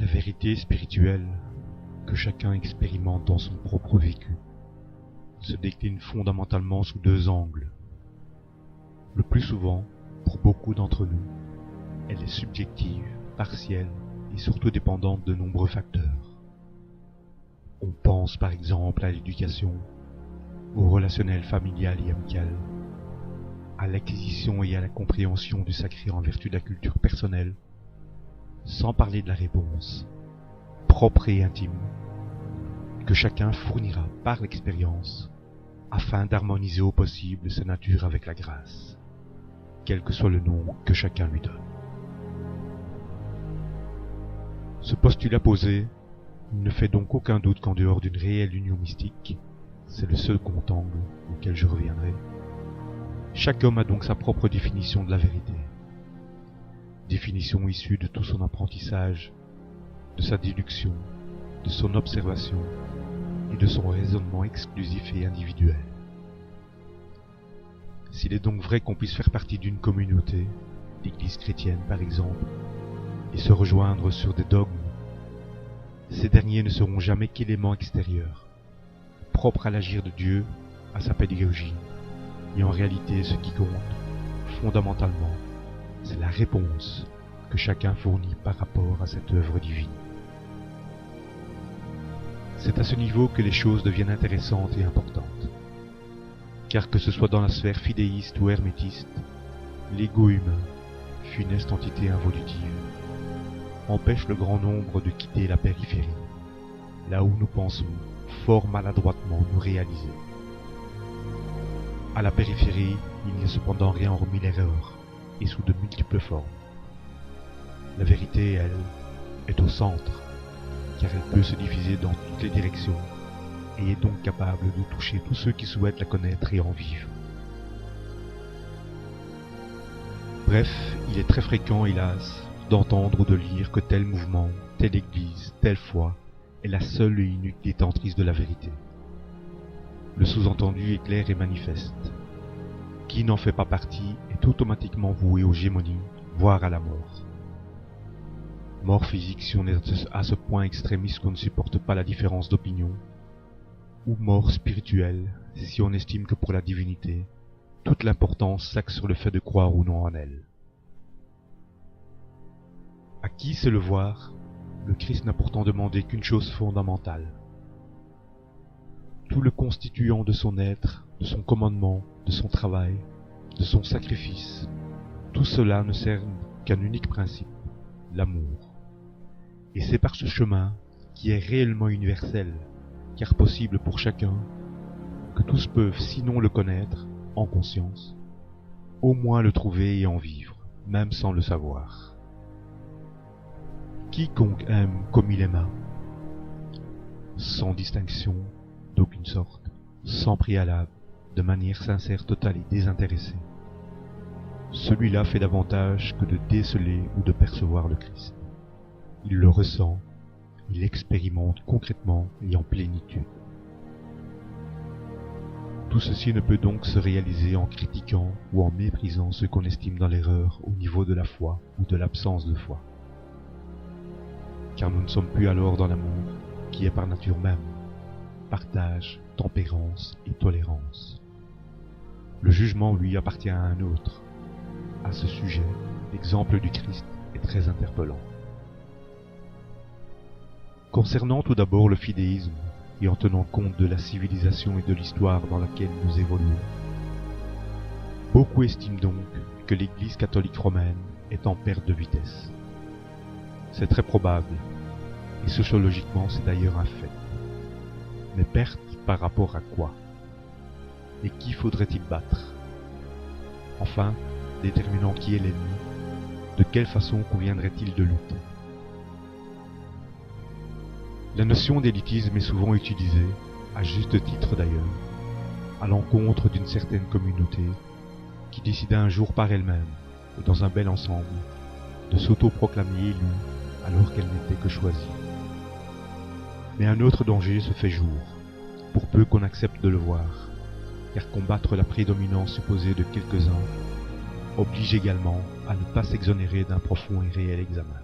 La vérité spirituelle que chacun expérimente dans son propre vécu se décline fondamentalement sous deux angles. Le plus souvent, pour beaucoup d'entre nous, elle est subjective, partielle et surtout dépendante de nombreux facteurs. On pense par exemple à l'éducation, au relationnel familial et amical, à l'acquisition et à la compréhension du sacré en vertu de la culture personnelle, sans parler de la réponse, propre et intime, que chacun fournira par l'expérience, afin d'harmoniser au possible sa nature avec la grâce, quel que soit le nom que chacun lui donne. Ce postulat posé, il ne fait donc aucun doute qu'en dehors d'une réelle union mystique, c'est le seul compte angle auquel je reviendrai, chaque homme a donc sa propre définition de la vérité. Définition issue de tout son apprentissage, de sa déduction, de son observation et de son raisonnement exclusif et individuel. S'il est donc vrai qu'on puisse faire partie d'une communauté, l'Église chrétienne par exemple, et se rejoindre sur des dogmes, ces derniers ne seront jamais qu'éléments extérieurs, propres à l'agir de Dieu, à sa pédagogie, et en réalité ce qui compte, fondamentalement, c'est la réponse que chacun fournit par rapport à cette œuvre divine. C'est à ce niveau que les choses deviennent intéressantes et importantes. Car que ce soit dans la sphère fidéiste ou hermétiste, l'ego humain, funeste entité involutive, empêche le grand nombre de quitter la périphérie, là où nous pensons fort maladroitement nous réaliser. À la périphérie, il n'y a cependant rien hormis l'erreur, et sous de multiples formes. La vérité, elle, est au centre, car elle peut se diffuser dans toutes les directions, et est donc capable de toucher tous ceux qui souhaitent la connaître et en vivre. Bref, il est très fréquent, hélas, d'entendre ou de lire que tel mouvement, telle église, telle foi est la seule et unique détentrice de la vérité. Le sous-entendu est clair et manifeste. Qui n'en fait pas partie est automatiquement voué aux gémonies, voire à la mort. Mort physique si on est à ce point extrémiste qu'on ne supporte pas la différence d'opinion, ou mort spirituelle si on estime que pour la divinité, toute l'importance s'axe sur le fait de croire ou non en elle. À qui sait le voir, le Christ n'a pourtant demandé qu'une chose fondamentale. Tout le constituant de son être, de son commandement, de son travail, de son sacrifice, tout cela ne sert qu'un unique principe, l'amour. Et c'est par ce chemin, qui est réellement universel, car possible pour chacun, que tous peuvent sinon le connaître, en conscience, au moins le trouver et en vivre, même sans le savoir. Quiconque aime comme il aima, sans distinction d'aucune sorte, sans préalable, de manière sincère, totale et désintéressée, celui-là fait davantage que de déceler ou de percevoir le Christ. Il le ressent, il l'expérimente concrètement et en plénitude. Tout ceci ne peut donc se réaliser en critiquant ou en méprisant ce qu'on estime dans l'erreur au niveau de la foi ou de l'absence de foi. Car nous ne sommes plus alors dans l'amour, qui est par nature même partage, tempérance et tolérance. Le jugement lui appartient à un autre. À ce sujet, l'exemple du Christ est très interpellant. Concernant tout d'abord le fidéisme, et en tenant compte de la civilisation et de l'histoire dans laquelle nous évoluons, beaucoup estiment donc que l'Église catholique romaine est en perte de vitesse. C'est très probable, et sociologiquement c'est d'ailleurs un fait. Mais perte par rapport à quoi? Et qui faudrait-il battre? Enfin, déterminant qui est l'ennemi, de quelle façon conviendrait-il de lutter? La notion d'élitisme est souvent utilisée, à juste titre d'ailleurs, à l'encontre d'une certaine communauté qui décida un jour par elle-même, et dans un bel ensemble, de s'auto-proclamer élue alors qu'elle n'était que choisie. Mais un autre danger se fait jour, pour peu qu'on accepte de le voir, car combattre la prédominance supposée de quelques-uns oblige également à ne pas s'exonérer d'un profond et réel examen.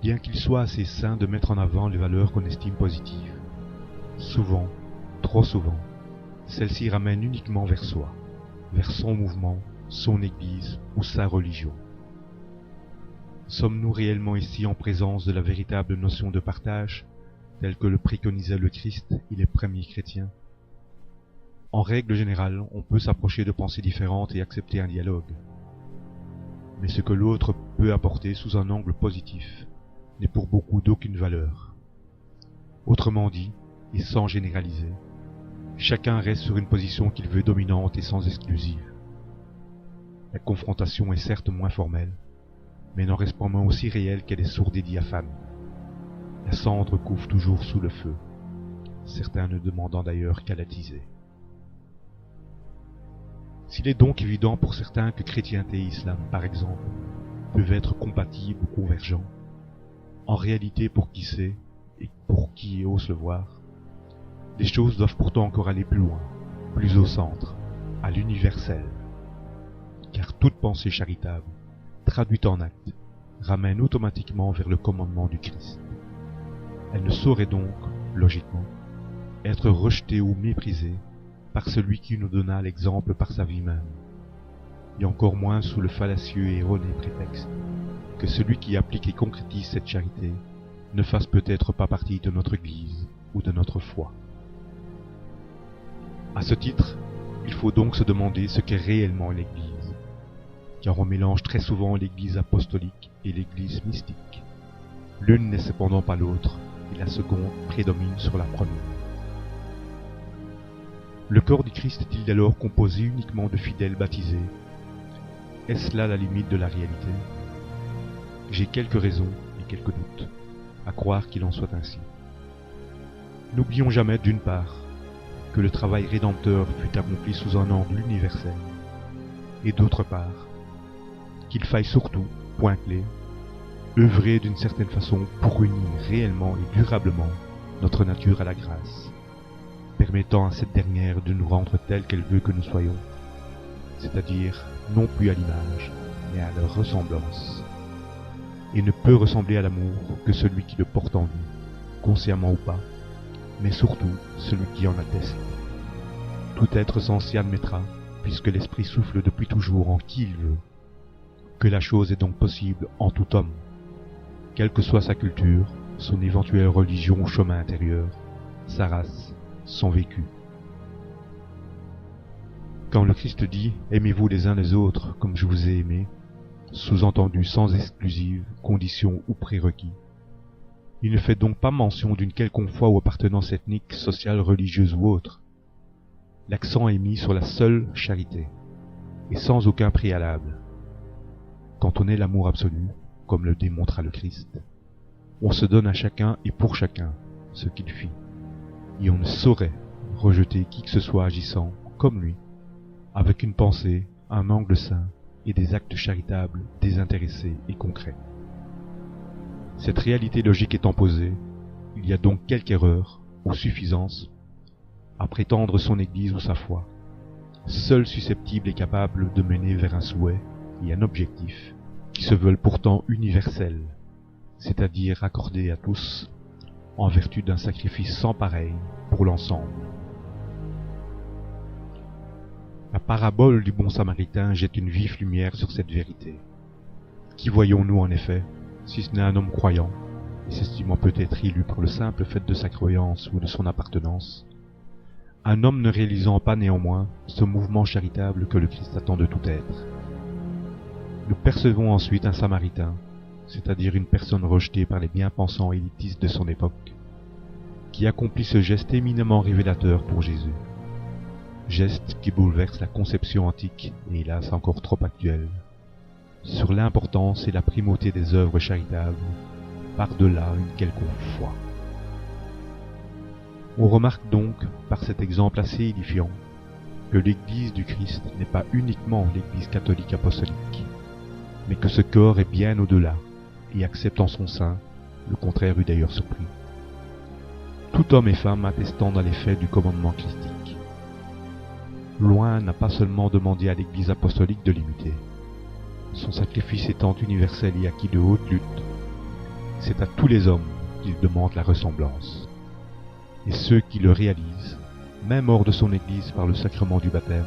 bien qu'il soit assez sain de mettre en avant les valeurs qu'on estime positives. Souvent, trop souvent, celles-ci ramènent uniquement vers soi, vers son mouvement, son Église ou sa religion. Sommes-nous réellement ici en présence de la véritable notion de partage, telle que le préconisait le Christ et les premiers chrétiens? En règle générale, on peut s'approcher de pensées différentes et accepter un dialogue. Mais ce que l'autre peut apporter sous un angle positif n'est pour beaucoup d'aucune valeur. Autrement dit, et sans généraliser, chacun reste sur une position qu'il veut dominante et sans exclusive. La confrontation est certes moins formelle, mais n'en reste pas moins aussi réelle qu'elle est sourde et diaphane. La cendre couve toujours sous le feu, certains ne demandant d'ailleurs qu'à l'attiser. S'il est donc évident pour certains que chrétienté et islam, par exemple, peuvent être compatibles ou convergents, en réalité pour qui sait et pour qui ose le voir, les choses doivent pourtant encore aller plus loin, plus au centre, à l'universel. Car toute pensée charitable, traduite en acte, ramène automatiquement vers le commandement du Christ. Elle ne saurait donc, logiquement, être rejetée ou méprisée par celui qui nous donna l'exemple par sa vie même, et encore moins sous le fallacieux et erroné prétexte que celui qui applique et concrétise cette charité ne fasse peut-être pas partie de notre Église ou de notre foi. À ce titre, il faut donc se demander ce qu'est réellement l'Église, car on mélange très souvent l'Église apostolique et l'Église mystique. L'une n'est cependant pas l'autre, et la seconde prédomine sur la première. Le corps du Christ est-il alors composé uniquement de fidèles baptisés? Est-ce là la limite de la réalité? J'ai quelques raisons et quelques doutes à croire qu'il en soit ainsi. N'oublions jamais d'une part que le travail rédempteur fut accompli sous un angle universel, et d'autre part qu'il faille surtout, point clé, œuvrer d'une certaine façon pour unir réellement et durablement notre nature à la grâce, permettant à cette dernière de nous rendre tels qu'elle veut que nous soyons, c'est-à-dire non plus à l'image, mais à leur ressemblance. Et ne peut ressembler à l'amour que celui qui le porte en lui, consciemment ou pas, mais surtout celui qui en atteste. Tout être censé admettra, puisque l'Esprit souffle depuis toujours en qui il veut, que la chose est donc possible en tout homme, quelle que soit sa culture, son éventuelle religion ou chemin intérieur, sa race, son vécu. Quand le Christ dit « Aimez-vous les uns les autres comme je vous ai aimé », sous-entendu sans exclusive, condition ou prérequis, il ne fait donc pas mention d'une quelconque foi ou appartenance ethnique, sociale, religieuse ou autre. L'accent est mis sur la seule charité, et sans aucun préalable. Quand on est l'amour absolu, comme le démontra le Christ, on se donne à chacun et pour chacun ce qu'il fit, et on ne saurait rejeter qui que ce soit agissant comme lui, avec une pensée, un angle sain et des actes charitables, désintéressés et concrets. Cette réalité logique étant posée, il y a donc quelque erreur, ou suffisance, à prétendre son Église ou sa foi, seule susceptible et capable de mener vers un souhait et un objectif qui se veulent pourtant universels, c'est-à-dire accordés à tous, en vertu d'un sacrifice sans pareil pour l'ensemble. La parabole du bon samaritain jette une vive lumière sur cette vérité. Qui voyons-nous en effet, si ce n'est un homme croyant, et s'estimant peut-être élu pour le simple fait de sa croyance ou de son appartenance, un homme ne réalisant pas néanmoins ce mouvement charitable que le Christ attend de tout être. Nous percevons ensuite un samaritain, c'est-à-dire une personne rejetée par les bien-pensants élitistes de son époque, qui accomplit ce geste éminemment révélateur pour Jésus. Geste qui bouleverse la conception antique, et hélas encore trop actuelle, sur l'importance et la primauté des œuvres charitables, par-delà une quelconque foi. On remarque donc, par cet exemple assez édifiant, que l'Église du Christ n'est pas uniquement l'Église catholique apostolique, mais que ce corps est bien au-delà, et accepte en son sein, le contraire eût d'ailleurs surpris, tout homme et femme attestant dans les faits du commandement christique. Loin n'a pas seulement demandé à l'Église apostolique de l'imiter, son sacrifice étant universel et acquis de haute lutte, c'est à tous les hommes qu'il demande la ressemblance. Et ceux qui le réalisent, même hors de son Église par le sacrement du baptême,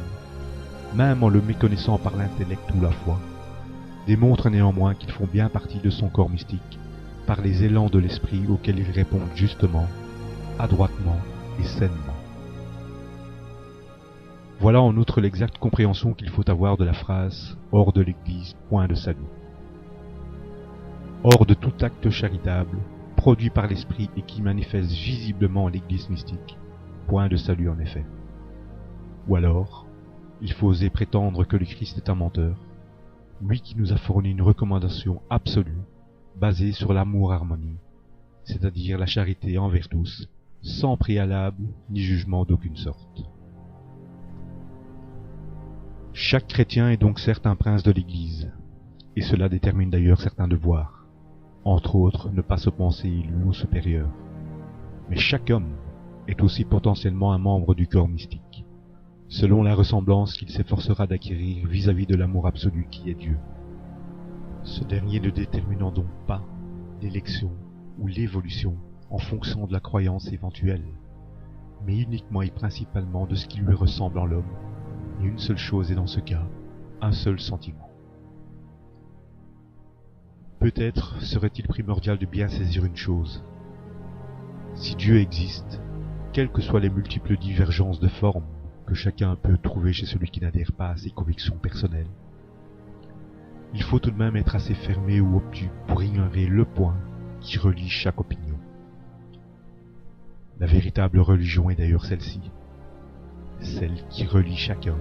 même en le méconnaissant par l'intellect ou la foi, démontrent néanmoins qu'ils font bien partie de son corps mystique par les élans de l'esprit auxquels ils répondent justement, adroitement et sainement. Voilà en outre l'exacte compréhension qu'il faut avoir de la phrase « hors de l'Église, point de salut ». Hors de tout acte charitable, produit par l'esprit et qui manifeste visiblement l'Église mystique, point de salut en effet. Ou alors, il faut oser prétendre que le Christ est un menteur, lui qui nous a fourni une recommandation absolue, basée sur l'amour-harmonie, c'est-à-dire la charité envers tous, sans préalable ni jugement d'aucune sorte. Chaque chrétien est donc certes un prince de l'Église, et cela détermine d'ailleurs certains devoirs, entre autres ne pas se penser élu ou supérieur. Mais chaque homme est aussi potentiellement un membre du corps mystique, selon la ressemblance qu'il s'efforcera d'acquérir vis-à-vis de l'amour absolu qui est Dieu. Ce dernier ne déterminant donc pas l'élection ou l'évolution en fonction de la croyance éventuelle, mais uniquement et principalement de ce qui lui ressemble en l'homme, et une seule chose est dans ce cas, un seul sentiment. Peut-être serait-il primordial de bien saisir une chose. Si Dieu existe, quelles que soient les multiples divergences de forme que chacun peut trouver chez celui qui n'adhère pas à ses convictions personnelles, il faut tout de même être assez fermé ou obtus pour ignorer le point qui relie chaque opinion. La véritable religion est d'ailleurs celle-ci, celle qui relie chacun,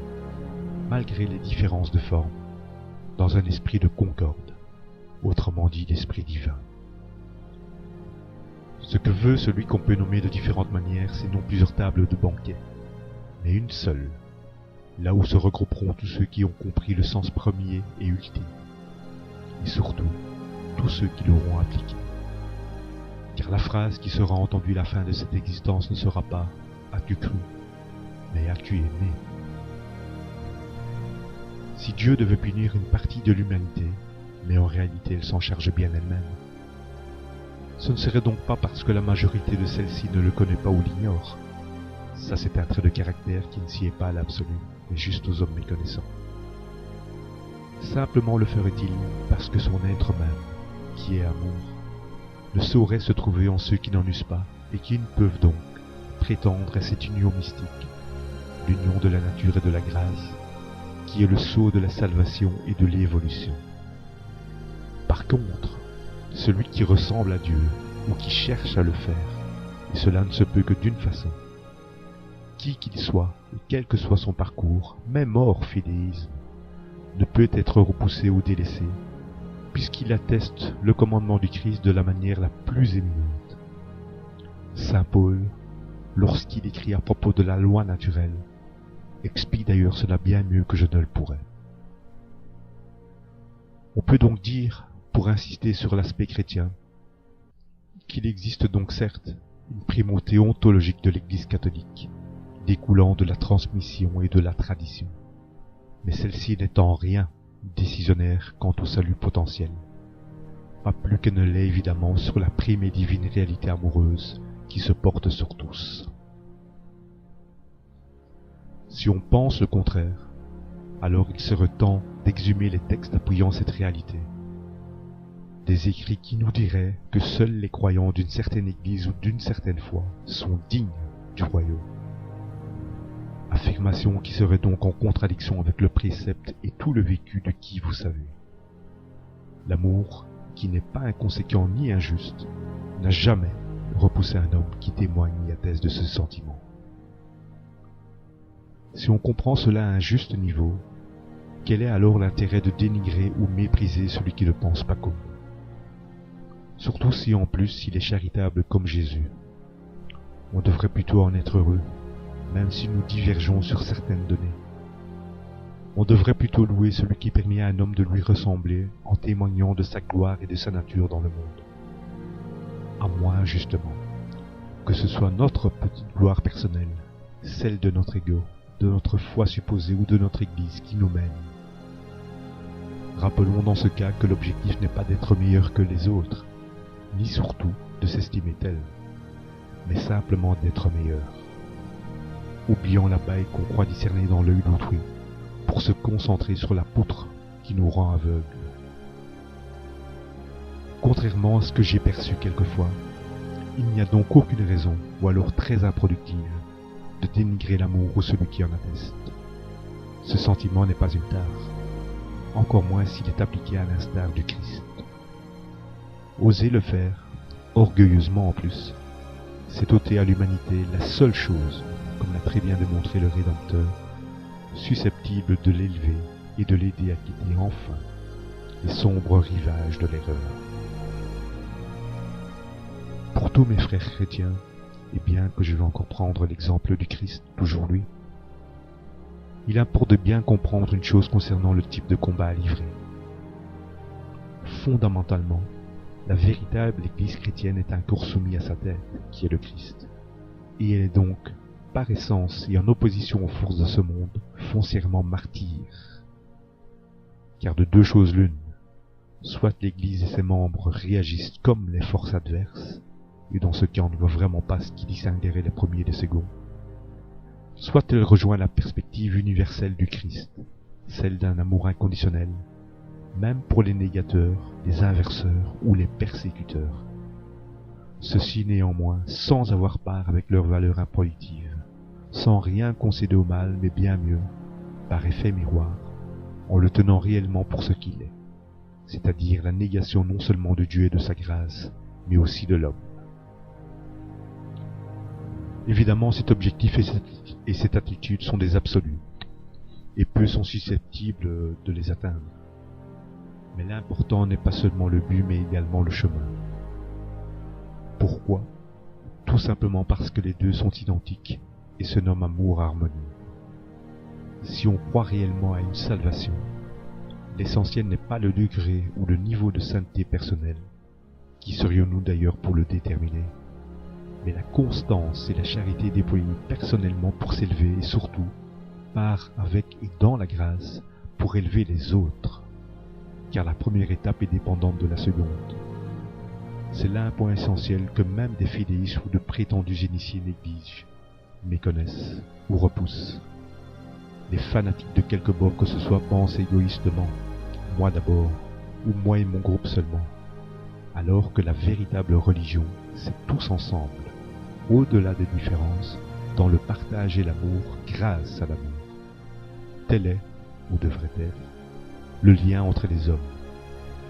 malgré les différences de forme, dans un esprit de concorde, autrement dit l'esprit divin. Ce que veut celui qu'on peut nommer de différentes manières, c'est non plusieurs tables de banquet, mais une seule, là où se regrouperont tous ceux qui ont compris le sens premier et ultime, et surtout tous ceux qui l'auront appliqué. Car la phrase qui sera entendue à la fin de cette existence ne sera pas « as-tu cru ?» mais « as-tu aimé ?» Si Dieu devait punir une partie de l'humanité, mais en réalité elle s'en charge bien elle-même, ce ne serait donc pas parce que la majorité de celle-ci ne le connaît pas ou l'ignore. Ça c'est un trait de caractère qui ne s'y est pas à l'absolu, mais juste aux hommes méconnaissants. Simplement le ferait-il parce que son être même, qui est amour, ne saurait se trouver en ceux qui n'en eussent pas et qui ne peuvent donc prétendre à cette union mystique, l'union de la nature et de la grâce, qui est le sceau de la salvation et de l'évolution. Par contre, celui qui ressemble à Dieu ou qui cherche à le faire, et cela ne se peut que d'une façon, qui qu'il soit et quel que soit son parcours, même hors fidéisme, ne peut être repoussé ou délaissé, puisqu'il atteste le commandement du Christ de la manière la plus éminente. Saint Paul, lorsqu'il écrit à propos de la loi naturelle, explique d'ailleurs cela bien mieux que je ne le pourrais. On peut donc dire, pour insister sur l'aspect chrétien, qu'il existe donc certes une primauté ontologique de l'Église catholique, découlant de la transmission et de la tradition, mais celle-ci n'est en rien décisionnaire quant au salut potentiel, pas plus qu'elle ne l'est évidemment sur la prime et divine réalité amoureuse qui se porte sur tous. Si on pense le contraire, alors il serait temps d'exhumer les textes appuyant cette réalité. Des écrits qui nous diraient que seuls les croyants d'une certaine église ou d'une certaine foi sont dignes du royaume. Affirmation qui serait donc en contradiction avec le précepte et tout le vécu de qui vous savez. L'amour, qui n'est pas inconséquent ni injuste, n'a jamais repoussé un homme qui témoigne et atteste de ce sentiment. Si on comprend cela à un juste niveau, quel est alors l'intérêt de dénigrer ou mépriser celui qui ne pense pas comme nous? Surtout si en plus il est charitable comme Jésus. On devrait plutôt en être heureux, même si nous divergeons sur certaines données. On devrait plutôt louer celui qui permet à un homme de lui ressembler en témoignant de sa gloire et de sa nature dans le monde. À moins, justement, que ce soit notre petite gloire personnelle, celle de notre ego, de notre foi supposée ou de notre Église qui nous mène. Rappelons dans ce cas que l'objectif n'est pas d'être meilleur que les autres, ni surtout de s'estimer tel, mais simplement d'être meilleur, oubliant la paille qu'on croit discerner dans l'œil d'autrui, pour se concentrer sur la poutre qui nous rend aveugles. Contrairement à ce que j'ai perçu quelquefois, il n'y a donc aucune raison, ou alors très improductive, de dénigrer l'amour ou celui qui en atteste. Ce sentiment n'est pas une tare, encore moins s'il est appliqué à l'instar du Christ. Oser le faire, orgueilleusement en plus, c'est ôter à l'humanité la seule chose, comme l'a très bien démontré le Rédempteur, susceptible de l'élever et de l'aider à quitter enfin les sombres rivages de l'erreur. Pour tous mes frères chrétiens, et bien que je vais encore prendre l'exemple du Christ d'aujourd'hui, il importe de bien comprendre une chose concernant le type de combat à livrer. Fondamentalement, la véritable Église chrétienne est un corps soumis à sa tête, qui est le Christ, et elle est donc, par essence et en opposition aux forces de ce monde, foncièrement martyre. Car de deux choses l'une, soit l'Église et ses membres réagissent comme les forces adverses, et dans ce cas on ne voit vraiment pas ce qui distinguerait les premiers des seconds, soit elle rejoint la perspective universelle du Christ, celle d'un amour inconditionnel, même pour les négateurs, les inverseurs ou les persécuteurs. Ceci néanmoins sans avoir part avec leur valeur improductive, sans rien concéder au mal, mais bien mieux, par effet miroir, en le tenant réellement pour ce qu'il est, c'est-à-dire la négation non seulement de Dieu et de sa grâce, mais aussi de l'homme. Évidemment, cet objectif et cette attitude sont des absolus, et peu sont susceptibles de les atteindre. Mais l'important n'est pas seulement le but, mais également le chemin. Pourquoi ? Tout simplement parce que les deux sont identiques et se nomment amour harmonie. Si on croit réellement à une salvation, l'essentiel n'est pas le degré ou le niveau de sainteté personnelle, qui serions-nous d'ailleurs pour le déterminer, mais la constance et la charité déployées personnellement pour s'élever et surtout, par, avec et dans la grâce, pour élever les autres, car la première étape est dépendante de la seconde. C'est là un point essentiel que même des fidéistes ou de prétendus initiés négligent, méconnaissent ou repoussent. Les fanatiques de quelque bord que ce soit pensent égoïstement, moi d'abord, ou moi et mon groupe seulement, alors que la véritable religion, c'est tous ensemble, au-delà des différences, dans le partage et l'amour grâce à l'amour. Tel est, ou devrait être, le lien entre les hommes,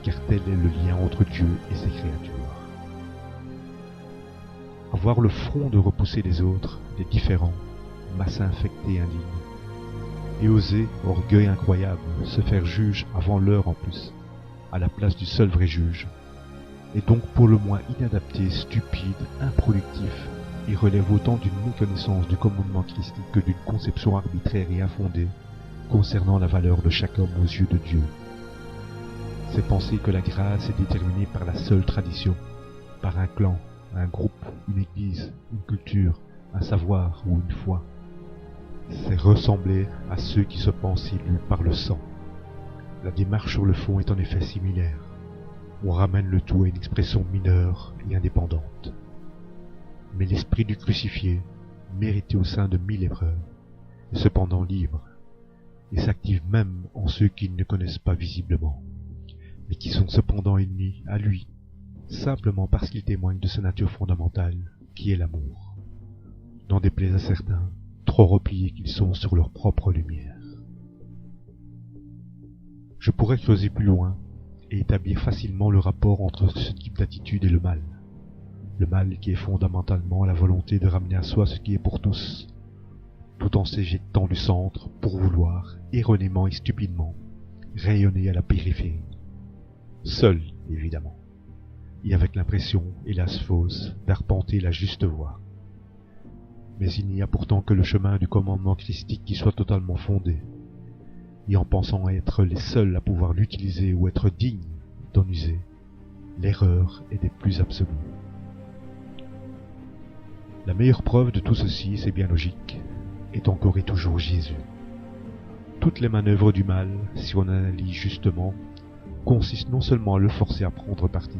car tel est le lien entre Dieu et ses créatures. Avoir le front de repousser les autres, les différents, masse infectée indigne, et oser, orgueil incroyable, se faire juge avant l'heure en plus, à la place du seul vrai juge, est donc pour le moins inadapté, stupide, improductif, et relève autant d'une méconnaissance du commandement christique que d'une conception arbitraire et infondée concernant la valeur de chaque homme aux yeux de Dieu. C'est penser que la grâce est déterminée par la seule tradition, par un clan, un groupe, une église, une culture, un savoir ou une foi. C'est ressembler à ceux qui se pensent élus par le sang. La démarche sur le fond est en effet similaire. On ramène le tout à une expression mineure et indépendante. Mais l'esprit du crucifié, mérité au sein de 1000 épreuves, est cependant libre, et s'active même en ceux qui ne le connaissent pas visiblement, mais qui sont cependant ennemis à lui, simplement parce qu'il témoigne de sa nature fondamentale, qui est l'amour. N'en déplaise à certains, trop repliés qu'ils sont sur leur propre lumière. Je pourrais creuser plus loin, et établir facilement le rapport entre ce type d'attitude et le mal. Le mal qui est fondamentalement la volonté de ramener à soi ce qui est pour tous, tout en s'éjectant du centre pour vouloir, erronément et stupidement, rayonner à la périphérie. Seul, évidemment, et avec l'impression, hélas fausse, d'arpenter la juste voie. Mais il n'y a pourtant que le chemin du commandement christique qui soit totalement fondé, et en pensant être les seuls à pouvoir l'utiliser ou être dignes d'en user, l'erreur est des plus absolues. La meilleure preuve de tout ceci, c'est bien logique, est encore et toujours Jésus. Toutes les manœuvres du mal, si on analyse justement, consistent non seulement à le forcer à prendre parti,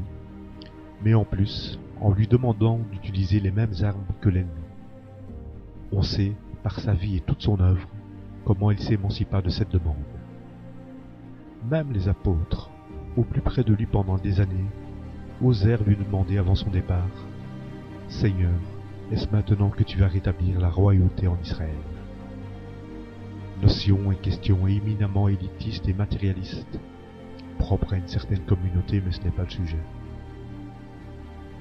mais en plus en lui demandant d'utiliser les mêmes armes que l'ennemi. On sait, par sa vie et toute son œuvre, comment il s'émancipa de cette demande. Même les apôtres, au plus près de lui pendant des années, osèrent lui demander avant son départ « Seigneur, est-ce maintenant que tu vas rétablir la royauté en Israël ?» Notion et question éminemment élitistes et matérialistes, propres à une certaine communauté, mais ce n'est pas le sujet.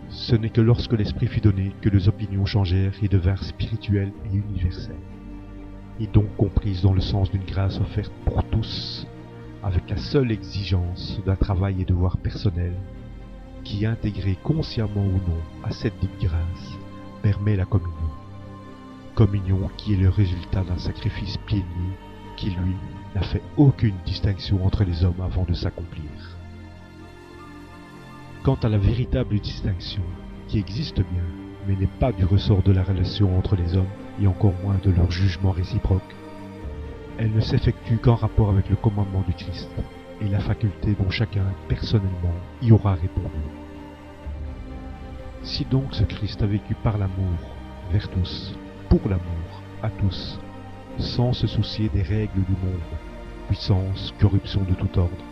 Ce n'est que lorsque l'Esprit fut donné que les opinions changèrent et devinrent spirituelles et universelles, et donc comprises dans le sens d'une grâce offerte pour tous, avec la seule exigence d'un travail et devoir personnel, qui, intégré consciemment ou non à cette dite grâce, permet la communion. Communion qui est le résultat d'un sacrifice pieds nus, qui lui n'a fait aucune distinction entre les hommes avant de s'accomplir. Quant à la véritable distinction, qui existe bien, mais n'est pas du ressort de la relation entre les hommes, et encore moins de leur jugement réciproque, elle ne s'effectue qu'en rapport avec le commandement du Christ, et la faculté dont chacun, personnellement, y aura répondu. Si donc ce Christ a vécu par l'amour, vers tous, pour l'amour, à tous, sans se soucier des règles du monde, puissance, corruption de tout ordre,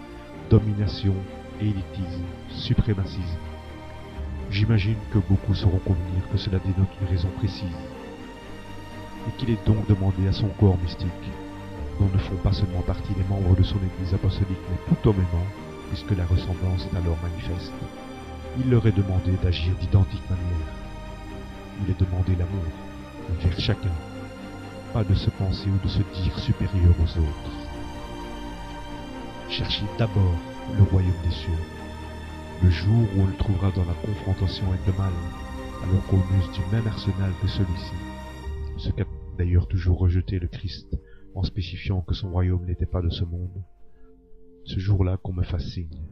domination, élitisme, suprémacisme. J'imagine que beaucoup sauront convenir que cela dénote une raison précise, et qu'il est donc demandé à son corps mystique, dont ne font pas seulement partie les membres de son Église apostolique, mais tout homme aimant, puisque la ressemblance est alors manifeste, il leur est demandé d'agir d'identique manière. Il est demandé l'amour, envers chacun, pas de se penser ou de se dire supérieur aux autres. Cherchez d'abord le royaume des cieux, le jour où on le trouvera dans la confrontation avec le mal, alors qu'on use du même arsenal que celui-ci, ce qu'a d'ailleurs toujours rejeté le Christ, en spécifiant que son royaume n'était pas de ce monde. Ce jour-là qu'on me fasse signe.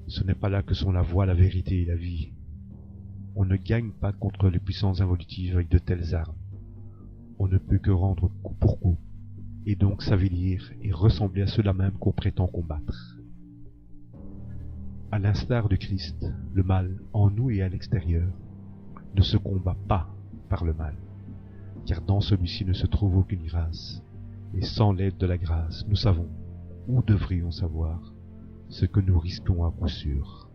Ce n'est pas là que sont la voie, la vérité et la vie. On ne gagne pas contre les puissances involutives avec de telles armes. On ne peut que rendre coup pour coup, et donc s'avilir et ressembler à ceux-là même qu'on prétend combattre. À l'instar du Christ, le mal, en nous et à l'extérieur, ne se combat pas par le mal, car dans celui-ci ne se trouve aucune grâce, et sans l'aide de la grâce, nous savons, ou devrions savoir, ce que nous risquons à coup sûr.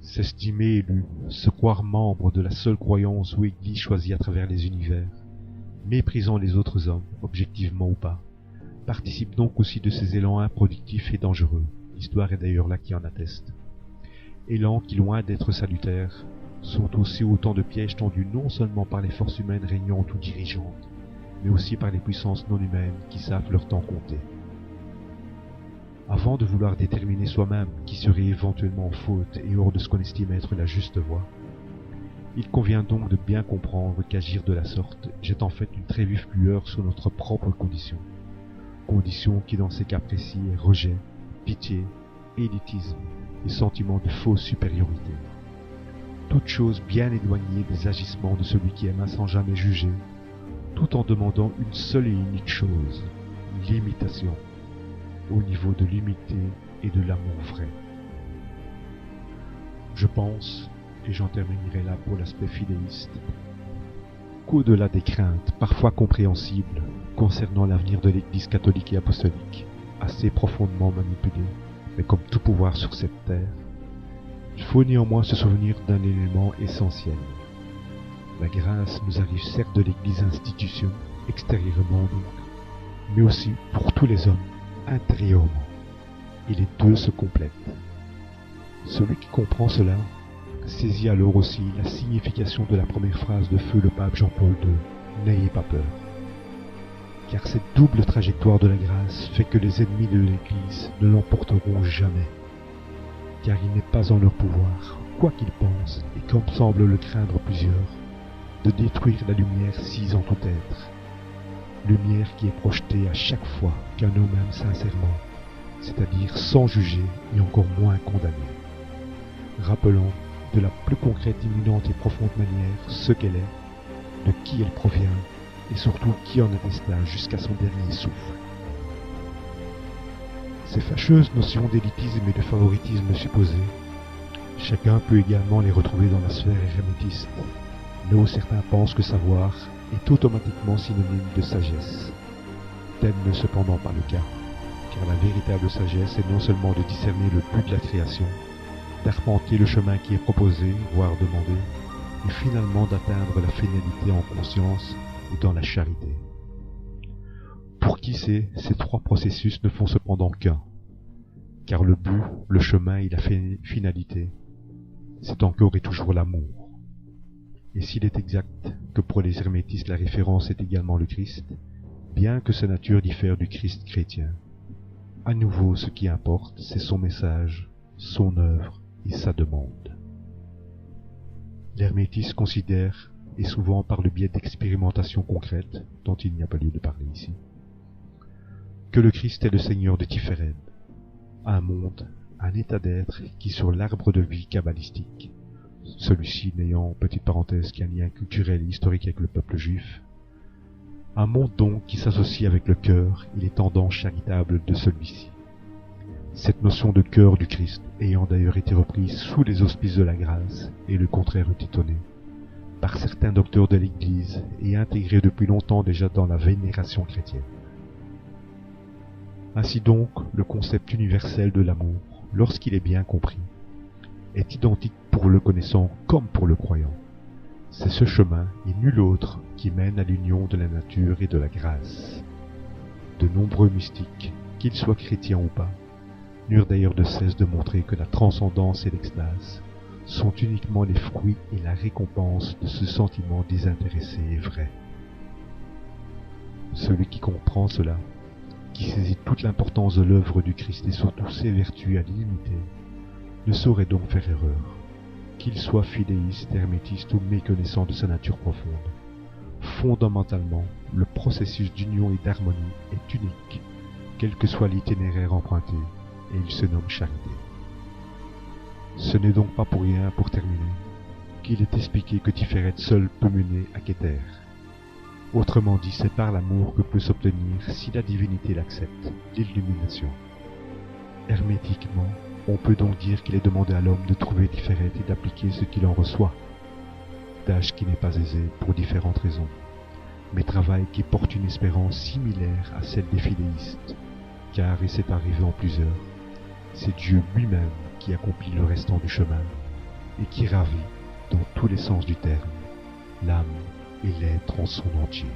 S'estimer élu, se croire membre de la seule croyance ou église choisie à travers les univers, méprisant les autres hommes, objectivement ou pas, participe donc aussi de ces élans improductifs et dangereux. L'histoire est d'ailleurs là qui en atteste. Élans qui, loin d'être salutaires, sont aussi autant de pièges tendus non seulement par les forces humaines régnantes ou dirigeantes, mais aussi par les puissances non humaines qui savent leur temps compter. Avant de vouloir déterminer soi-même qui serait éventuellement en faute et hors de ce qu'on estime être la juste voie, il convient donc de bien comprendre qu'agir de la sorte jette en fait une très vive lueur sur notre propre condition qui dans ces cas précis est rejet, pitié, élitisme et sentiment de fausse supériorité. Toute chose bien éloignée des agissements de celui qui aima sans jamais juger, tout en demandant une seule et unique chose, l'imitation, au niveau de l'humilité et de l'amour vrai. Je pense, et j'en terminerai là pour l'aspect fidéiste, qu'au-delà des craintes, parfois compréhensibles, concernant l'avenir de l'Église catholique et apostolique, assez profondément manipulée, mais comme tout pouvoir sur cette terre, il faut néanmoins se souvenir d'un élément essentiel. La grâce nous arrive certes de l'Église institution, extérieurement donc, mais aussi pour tous les hommes, intérieurement, et les deux se complètent. Celui qui comprend cela saisit alors aussi la signification de la première phrase de feu le pape Jean-Paul II, « N'ayez pas peur ». Car cette double trajectoire de la grâce fait que les ennemis de l'Église ne l'emporteront jamais, car il n'est pas en leur pouvoir, quoi qu'ils pensent, et comme semble le craindre plusieurs, de détruire la lumière sise en tout être, lumière qui est projetée à chaque fois qu'un homme aime sincèrement, c'est-à-dire sans juger et encore moins condamner, rappelant de la plus concrète, imminente et profonde manière ce qu'elle est, de qui elle provient, et surtout qui en est destin jusqu'à son dernier souffle. Ces fâcheuses notions d'élitisme et de favoritisme supposé Chacun peut également les retrouver dans la sphère hermétiste, là où certains pensent que savoir est automatiquement synonyme de sagesse. Tel n'est cependant pas le cas, car la véritable sagesse est non seulement de discerner le but de la création, d'arpenter le chemin qui est proposé, voire demandé, et finalement d'atteindre la finalité en conscience et dans la charité. Pour qui sait, ces trois processus ne font cependant qu'un, car le but, le chemin et la finalité, c'est encore et toujours l'amour. Et s'il est exact que pour les hermétistes la référence est également le Christ, bien que sa nature diffère du Christ chrétien, à nouveau ce qui importe, c'est son message, son œuvre et sa demande. L'hermétisme considère, et souvent par le biais d'expérimentations concrètes, dont il n'y a pas lieu de parler ici, que le Christ est le Seigneur de Tiferet, un monde, un état d'être qui sur l'arbre de vie kabbalistique, celui-ci n'ayant, petite parenthèse, qu'un lien culturel et historique avec le peuple juif, un monde donc qui s'associe avec le cœur et les tendances charitables de celui-ci. Cette notion de cœur du Christ ayant d'ailleurs été reprise sous les auspices de la grâce et le contraire étonné par certains docteurs de l'Église et intégrée depuis longtemps déjà dans la vénération chrétienne. Ainsi donc, le concept universel de l'amour, lorsqu'il est bien compris, est identique pour le connaissant comme pour le croyant. C'est ce chemin et nul autre qui mène à l'union de la nature et de la grâce. De nombreux mystiques, qu'ils soient chrétiens ou pas, n'eurent d'ailleurs de cesse de montrer que la transcendance et l'extase sont uniquement les fruits et la récompense de ce sentiment désintéressé et vrai. Celui qui comprend cela, qui saisit toute l'importance de l'œuvre du Christ et surtout ses vertus à l'illimité, ne saurait donc faire erreur, qu'il soit philéiste, hermétiste ou méconnaissant de sa nature profonde. Fondamentalement, le processus d'union et d'harmonie est unique, quel que soit l'itinéraire emprunté, et il se nomme charité. Ce n'est donc pas pour rien, pour terminer, qu'il est expliqué que Tiferet seul peut mener à Keter. Autrement dit, c'est par l'amour que peut s'obtenir, si la divinité l'accepte, l'illumination. Hermétiquement, on peut donc dire qu'il est demandé à l'homme de trouver Tiferet et d'appliquer ce qu'il en reçoit. Tâche qui n'est pas aisée pour différentes raisons, mais travail qui porte une espérance similaire à celle des philéistes, car, et c'est arrivé en plusieurs, c'est Dieu lui-même qui accomplit le restant du chemin et qui ravit, dans tous les sens du terme, l'âme et l'être en son entier.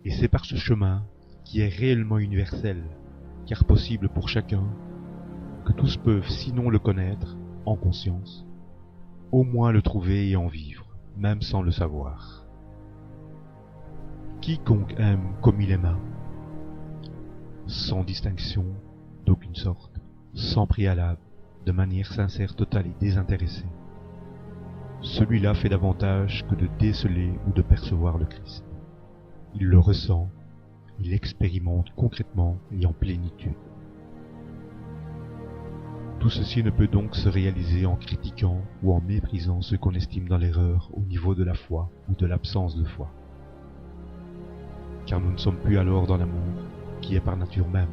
Et c'est par ce chemin, qui est réellement universel, car possible pour chacun, que tous peuvent sinon le connaître, en conscience, au moins le trouver et en vivre, même sans le savoir. Quiconque aime comme il aima, sans distinction d'aucune sorte, sans préalable, de manière sincère, totale et désintéressée, celui-là fait davantage que de déceler ou de percevoir le Christ. Il le ressent, il l'expérimente concrètement et en plénitude. Tout ceci ne peut donc se réaliser en critiquant ou en méprisant ceux qu'on estime dans l'erreur au niveau de la foi ou de l'absence de foi. Car nous ne sommes plus alors dans l'amour, qui est par nature même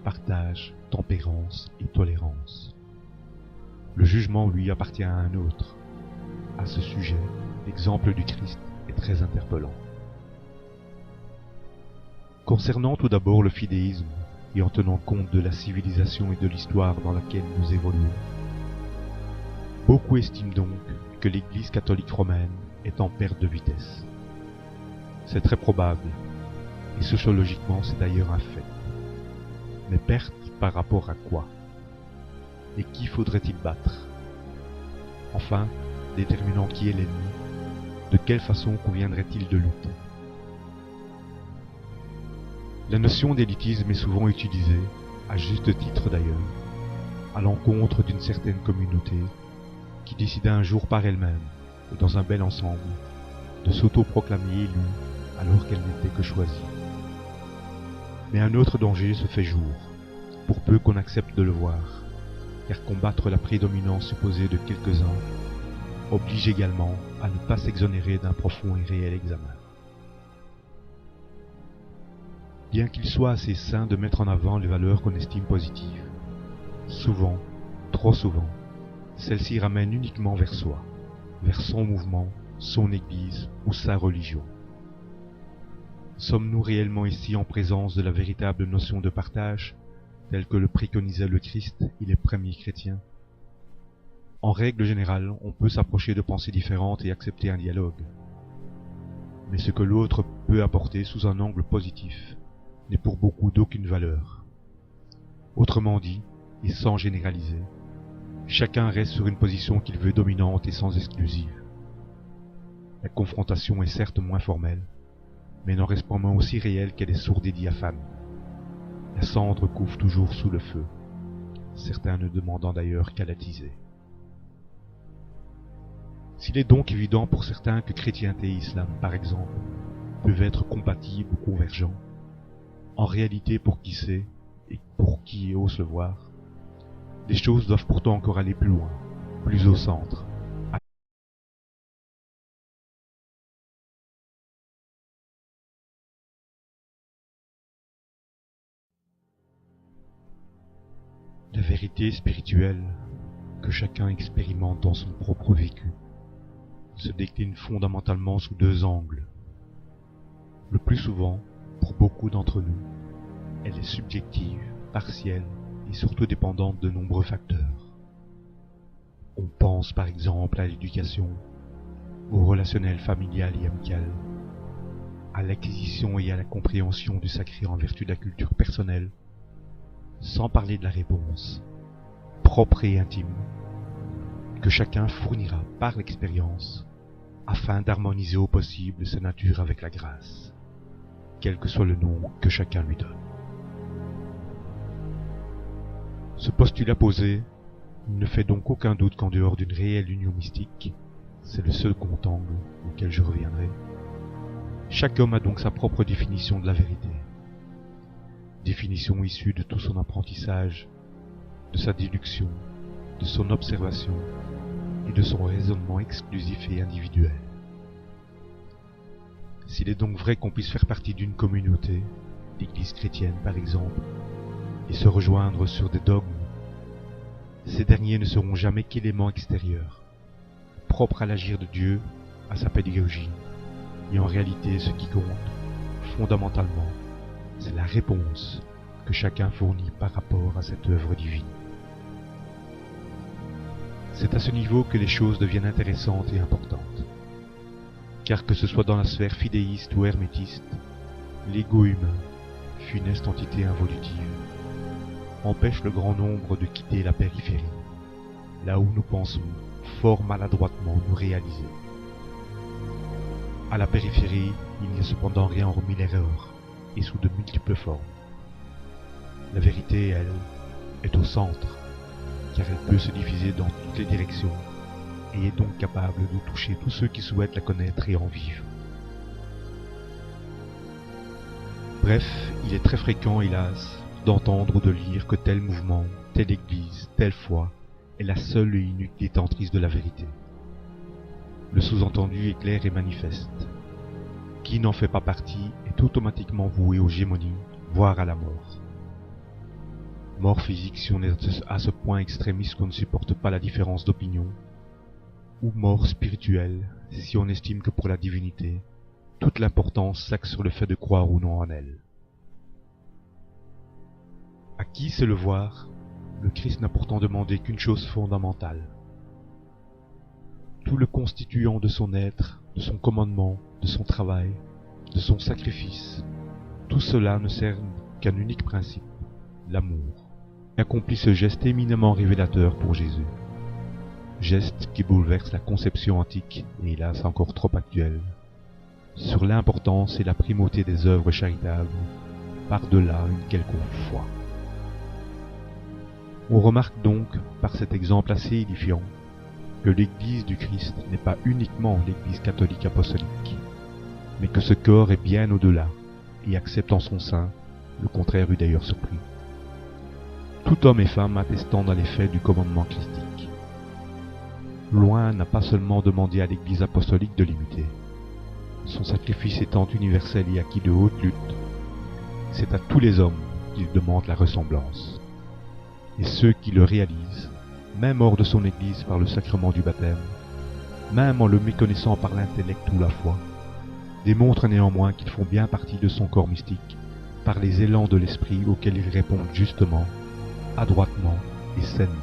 partage, tempérance et tolérance. Le jugement lui appartient à un autre. À ce sujet, l'exemple du Christ est très interpellant. Concernant tout d'abord le fidéisme, et en tenant compte de la civilisation et de l'histoire dans laquelle nous évoluons, beaucoup estiment donc que l'Église catholique romaine est en perte de vitesse. C'est très probable, et sociologiquement c'est d'ailleurs un fait. Mais perte par rapport à quoi? Et qui faudrait-il battre? Enfin, déterminant qui est l'ennemi, de quelle façon conviendrait-il de lutter? La notion d'élitisme est souvent utilisée, à juste titre d'ailleurs, à l'encontre d'une certaine communauté qui décida un jour par elle-même, et dans un bel ensemble, de s'auto-proclamer élue alors qu'elle n'était que choisie. Mais un autre danger se fait jour, pour peu qu'on accepte de le voir, car combattre la prédominance supposée de quelques-uns oblige également à ne pas s'exonérer d'un profond et réel examen. Bien qu'il soit assez sain de mettre en avant les valeurs qu'on estime positives, souvent, trop souvent, celles-ci ramènent uniquement vers soi, vers son mouvement, son église ou sa religion. Sommes-nous réellement ici en présence de la véritable notion de partage, telle que le préconisait le Christ et les premiers chrétiens? En règle générale, on peut s'approcher de pensées différentes et accepter un dialogue. Mais ce que l'autre peut apporter sous un angle positif n'est pour beaucoup d'aucune valeur. Autrement dit, et sans généraliser, chacun reste sur une position qu'il veut dominante et sans exclusive. La confrontation est certes moins formelle, mais n'en reste pas moins aussi réelle qu'elle est sourde et diaphane. La cendre couve toujours sous le feu, certains ne demandant d'ailleurs qu'à l'attiser. S'il est donc évident pour certains que chrétienté et islam, par exemple, peuvent être compatibles ou convergents, en réalité, pour qui sait, et pour qui ose le voir, les choses doivent pourtant encore aller plus loin, plus au centre. La vérité spirituelle que chacun expérimente dans son propre vécu se décline fondamentalement sous deux angles. Le plus souvent, pour beaucoup d'entre nous, elle est subjective, partielle et surtout dépendante de nombreux facteurs. On pense par exemple à l'éducation, au relationnel familial et amical, à l'acquisition et à la compréhension du sacré en vertu de la culture personnelle, sans parler de la réponse, propre et intime, que chacun fournira par l'expérience, afin d'harmoniser au possible sa nature avec la grâce, quel que soit le nom que chacun lui donne. Ce postulat posé, il ne fait donc aucun doute qu'en dehors d'une réelle union mystique, c'est le seul compte angle auquel je reviendrai, chaque homme a donc sa propre définition de la vérité. Définition issue de tout son apprentissage, de sa déduction, de son observation et de son raisonnement exclusif et individuel. S'il est donc vrai qu'on puisse faire partie d'une communauté, l'Église chrétienne par exemple, et se rejoindre sur des dogmes, ces derniers ne seront jamais qu'éléments extérieurs, propres à l'agir de Dieu, à sa pédagogie, et en réalité ce qui compte, fondamentalement, c'est la réponse que chacun fournit par rapport à cette œuvre divine. C'est à ce niveau que les choses deviennent intéressantes et importantes. Car que ce soit dans la sphère fidéiste ou hermétiste, l'ego humain, funeste entité involutive, empêche le grand nombre de quitter la périphérie, là où nous pensons fort maladroitement nous réaliser. À la périphérie, il n'y a cependant rien hormis l'erreur, et sous de multiples formes. La vérité, elle, est au centre, car elle peut se diviser dans toutes les directions, et est donc capable de toucher tous ceux qui souhaitent la connaître et en vivre. Bref, il est très fréquent, hélas, d'entendre ou de lire que tel mouvement, telle église, telle foi est la seule et unique détentrice de la vérité. Le sous-entendu est clair et manifeste. Qui n'en fait pas partie est automatiquement voué aux gémonies, voire à la mort. Mort physique si on est à ce point extrémiste qu'on ne supporte pas la différence d'opinion, ou mort spirituelle si on estime que pour la divinité, toute l'importance s'axe sur le fait de croire ou non en elle. À qui sait le voir, le Christ n'a pourtant demandé qu'une chose fondamentale. Tout le constituant de son être, de son commandement, de son travail, de son sacrifice, tout cela ne sert qu'un unique principe, l'amour. Accomplit ce geste éminemment révélateur pour Jésus. Geste qui bouleverse la conception antique, et hélas encore trop actuelle, sur l'importance et la primauté des œuvres charitables, par-delà une quelconque foi. On remarque donc, par cet exemple assez édifiant, que l'Église du Christ n'est pas uniquement l'Église catholique apostolique, mais que ce corps est bien au-delà, et accepte en son sein, le contraire eût d'ailleurs surpris, tout homme et femme attestant dans les faits du commandement christique. Loin n'a pas seulement demandé à l'Église apostolique de l'imiter. Son sacrifice étant universel et acquis de haute lutte, c'est à tous les hommes qu'il demande la ressemblance. Et ceux qui le réalisent, même hors de son Église par le sacrement du baptême, même en le méconnaissant par l'intellect ou la foi, démontrent néanmoins qu'ils font bien partie de son corps mystique, par les élans de l'esprit auxquels ils répondent justement, adroitement et sainement.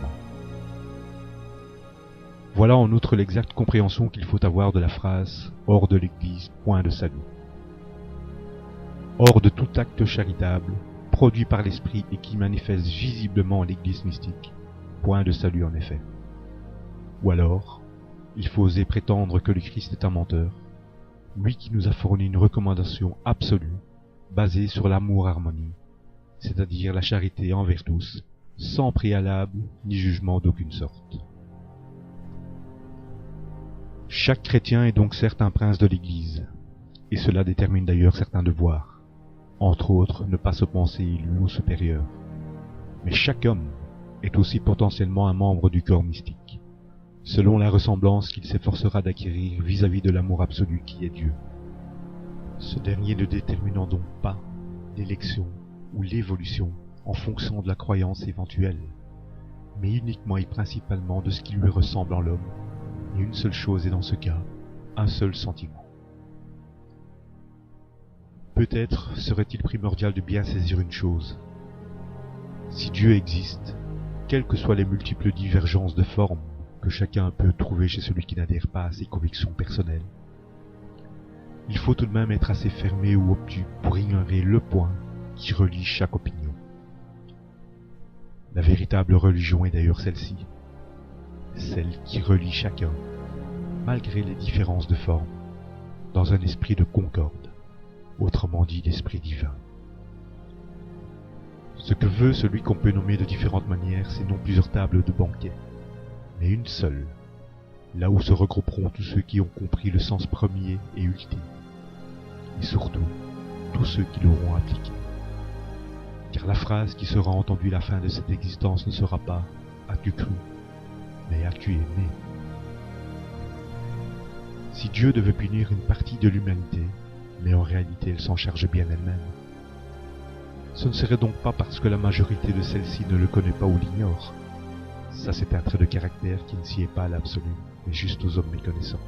Voilà en outre l'exacte compréhension qu'il faut avoir de la phrase « hors de l'Église, point de salut ». Hors de tout acte charitable, produit par l'Esprit et qui manifeste visiblement l'Église mystique, point de salut en effet. Ou alors, il faut oser prétendre que le Christ est un menteur, lui qui nous a fourni une recommandation absolue, basée sur l'amour-harmonie, c'est-à-dire la charité envers tous, sans préalable ni jugement d'aucune sorte. Chaque chrétien est donc certes un prince de l'Église, et cela détermine d'ailleurs certains devoirs, entre autres ne pas se penser élu ou supérieur. Mais chaque homme est aussi potentiellement un membre du corps mystique, selon la ressemblance qu'il s'efforcera d'acquérir vis-à-vis de l'amour absolu qui est Dieu. Ce dernier ne déterminant donc pas l'élection ou l'évolution en fonction de la croyance éventuelle, mais uniquement et principalement de ce qui lui ressemble en l'homme, et une seule chose est dans ce cas, un seul sentiment. Peut-être serait-il primordial de bien saisir une chose. Si Dieu existe, quelles que soient les multiples divergences de forme que chacun peut trouver chez celui qui n'adhère pas à ses convictions personnelles, il faut tout de même être assez fermé ou obtus pour ignorer le point qui relie chaque opinion. La véritable religion est d'ailleurs celle-ci, celle qui relie chacun, malgré les différences de forme, dans un esprit de concorde, autrement dit l'esprit divin. Ce que veut celui qu'on peut nommer de différentes manières, c'est non plusieurs tables de banquet, mais une seule, là où se regrouperont tous ceux qui ont compris le sens premier et ultime, et surtout tous ceux qui l'auront appliqué. Car la phrase qui sera entendue à la fin de cette existence ne sera pas « as-tu cru ?» mais « as-tu aimé ?» Si Dieu devait punir une partie de l'humanité, mais en réalité elle s'en charge bien elle-même, ce ne serait donc pas parce que la majorité de celle-ci ne le connaît pas ou l'ignore. Ça c'est un trait de caractère qui ne s'y est pas à l'absolu, mais juste aux hommes méconnaissants.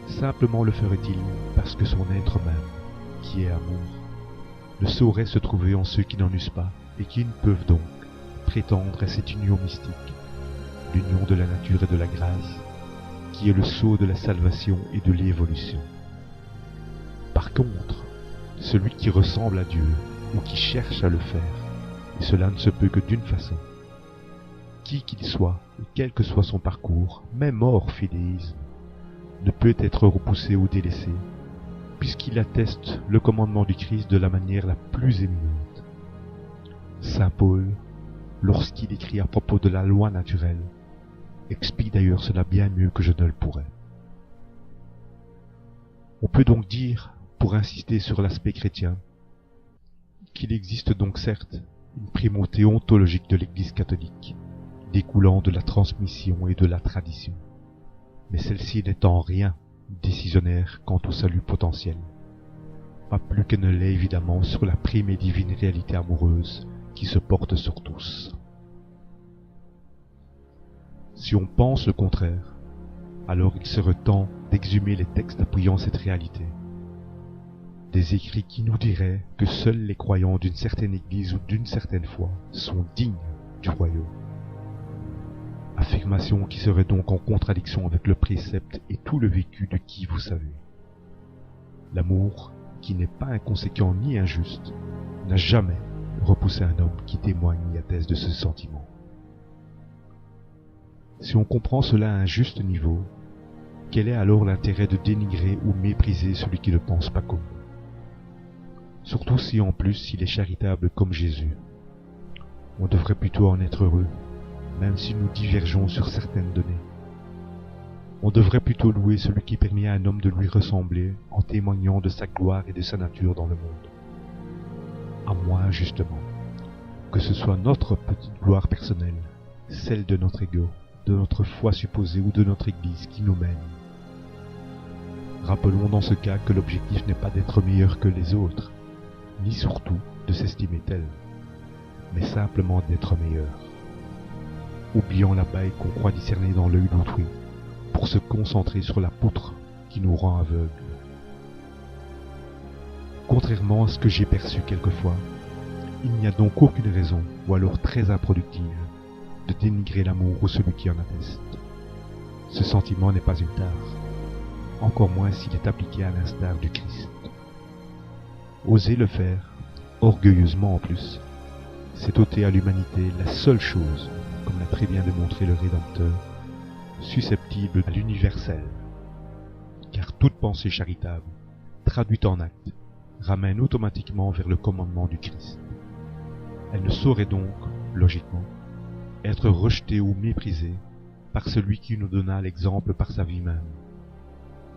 Simplement le ferait-il parce que son être même, qui est amour, ne saurait se trouver en ceux qui n'en eussent pas, et qui ne peuvent donc prétendre à cette union mystique, l'union de la nature et de la grâce, qui est le sceau de la salvation et de l'évolution. Par contre, celui qui ressemble à Dieu ou qui cherche à le faire, et cela ne se peut que d'une façon. Qui qu'il soit, et quel que soit son parcours, même hors fidéisme, ne peut être repoussé ou délaissé, puisqu'il atteste le commandement du Christ de la manière la plus éminente. Saint Paul, lorsqu'il écrit à propos de la loi naturelle, explique d'ailleurs cela bien mieux que je ne le pourrais. On peut donc dire, pour insister sur l'aspect chrétien, qu'il existe donc certes une primauté ontologique de l'Église catholique, découlant de la transmission et de la tradition, mais celle-ci n'est en rien décisionnaire quant au salut potentiel, pas plus qu'elle ne l'est évidemment sur la prime et divine réalité amoureuse qui se porte sur tous. Si on pense le contraire, alors il serait temps d'exhumer les textes appuyant cette réalité. Des écrits qui nous diraient que seuls les croyants d'une certaine église ou d'une certaine foi sont dignes du royaume. Affirmation qui serait donc en contradiction avec le précepte et tout le vécu de qui vous savez. L'amour, qui n'est pas inconséquent ni injuste, n'a jamais repoussé un homme qui témoigne et atteste de ce sentiment. Si on comprend cela à un juste niveau, quel est alors l'intérêt de dénigrer ou mépriser celui qui ne pense pas comme nous? Surtout si en plus il est charitable comme Jésus. On devrait plutôt en être heureux, même si nous divergeons sur certaines données. On devrait plutôt louer celui qui permet à un homme de lui ressembler en témoignant de sa gloire et de sa nature dans le monde. À moins, justement, que ce soit notre petite gloire personnelle, celle de notre ego, de notre foi supposée ou de notre Église qui nous mène. Rappelons dans ce cas que l'objectif n'est pas d'être meilleur que les autres, ni surtout de s'estimer tel, mais simplement d'être meilleur. Oubliant la baille qu'on croit discerner dans l'œil d'autrui, pour se concentrer sur la poutre qui nous rend aveugles. Contrairement à ce que j'ai perçu quelquefois, il n'y a donc aucune raison, ou alors très improductive, de dénigrer l'amour ou celui qui en atteste. Ce sentiment n'est pas une tare, encore moins s'il est appliqué à l'instar du Christ. Oser le faire, orgueilleusement en plus, c'est ôter à l'humanité la seule chose, comme l'a très bien démontré le Rédempteur, susceptible à l'universel. Car toute pensée charitable, traduite en acte, ramène automatiquement vers le commandement du Christ. Elle ne saurait donc, logiquement, être rejetée ou méprisée par celui qui nous donna l'exemple par sa vie même,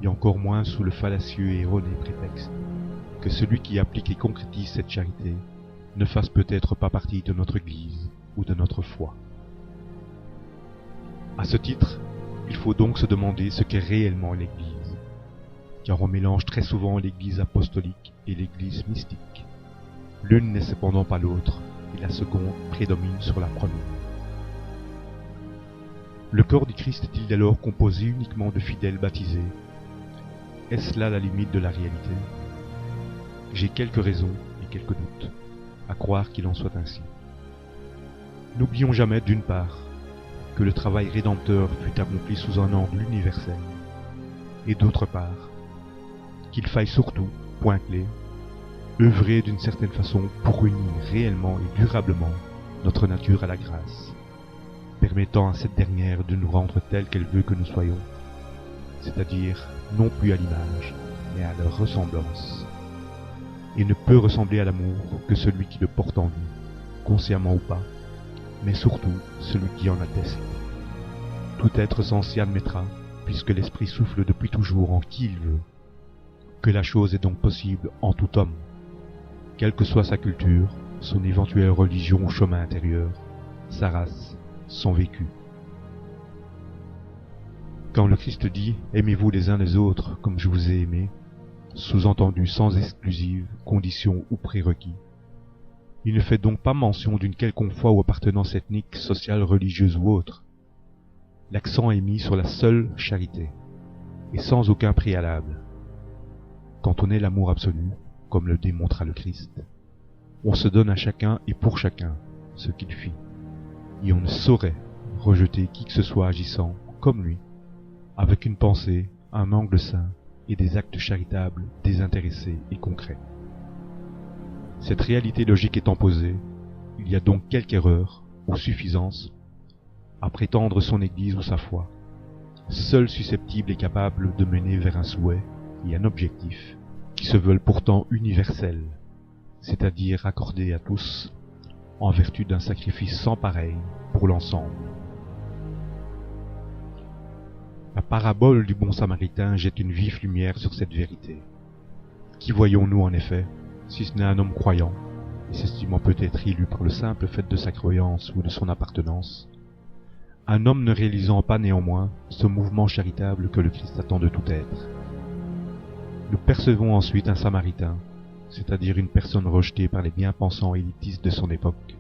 et encore moins sous le fallacieux et erroné prétexte que celui qui applique et concrétise cette charité ne fasse peut-être pas partie de notre Église ou de notre foi. À ce titre, il faut donc se demander ce qu'est réellement l'Église, car on mélange très souvent l'Église apostolique et l'Église mystique. L'une n'est cependant pas l'autre, et la seconde prédomine sur la première. Le corps du Christ est-il alors composé uniquement de fidèles baptisés? Est-ce là la limite de la réalité? J'ai quelques raisons et quelques doutes à croire qu'il en soit ainsi. N'oublions jamais d'une part que le travail rédempteur fut accompli sous un angle universel, et d'autre part qu'il faille surtout, point clé, œuvrer d'une certaine façon pour unir réellement et durablement notre nature à la grâce, permettant à cette dernière de nous rendre telle qu'elle veut que nous soyons, c'est-à-dire non plus à l'image, mais à leur ressemblance. Et ne peut ressembler à l'amour que celui qui le porte en lui, consciemment ou pas, mais surtout celui qui en atteste. Tout être censé admettra, puisque l'Esprit souffle depuis toujours en qui il veut, que la chose est donc possible en tout homme, quelle que soit sa culture, son éventuelle religion ou chemin intérieur, sa race, son vécu. Quand le Christ dit « Aimez-vous les uns les autres comme je vous ai aimé », sous-entendu sans exclusive, condition ou prérequis, il ne fait donc pas mention d'une quelconque foi ou appartenance ethnique, sociale, religieuse ou autre. L'accent est mis sur la seule charité, et sans aucun préalable. Quand on est l'amour absolu, comme le démontra le Christ, on se donne à chacun et pour chacun ce qu'il fit, et on ne saurait rejeter qui que ce soit agissant, comme lui, avec une pensée, un angle sain et des actes charitables, désintéressés et concrets. Cette réalité logique étant posée, il y a donc quelque erreur, ou suffisance, à prétendre son Église ou sa foi, seule susceptible et capable de mener vers un souhait et un objectif qui se veulent pourtant universels, c'est-à-dire accordés à tous, en vertu d'un sacrifice sans pareil pour l'ensemble. La parabole du bon samaritain jette une vive lumière sur cette vérité. Qui voyons-nous en effet, si ce n'est un homme croyant, et s'estimant peut-être élu par le simple fait de sa croyance ou de son appartenance, un homme ne réalisant pas néanmoins ce mouvement charitable que le Christ attend de tout être. Nous percevons ensuite un samaritain, c'est-à-dire une personne rejetée par les bien-pensants élitistes de son époque,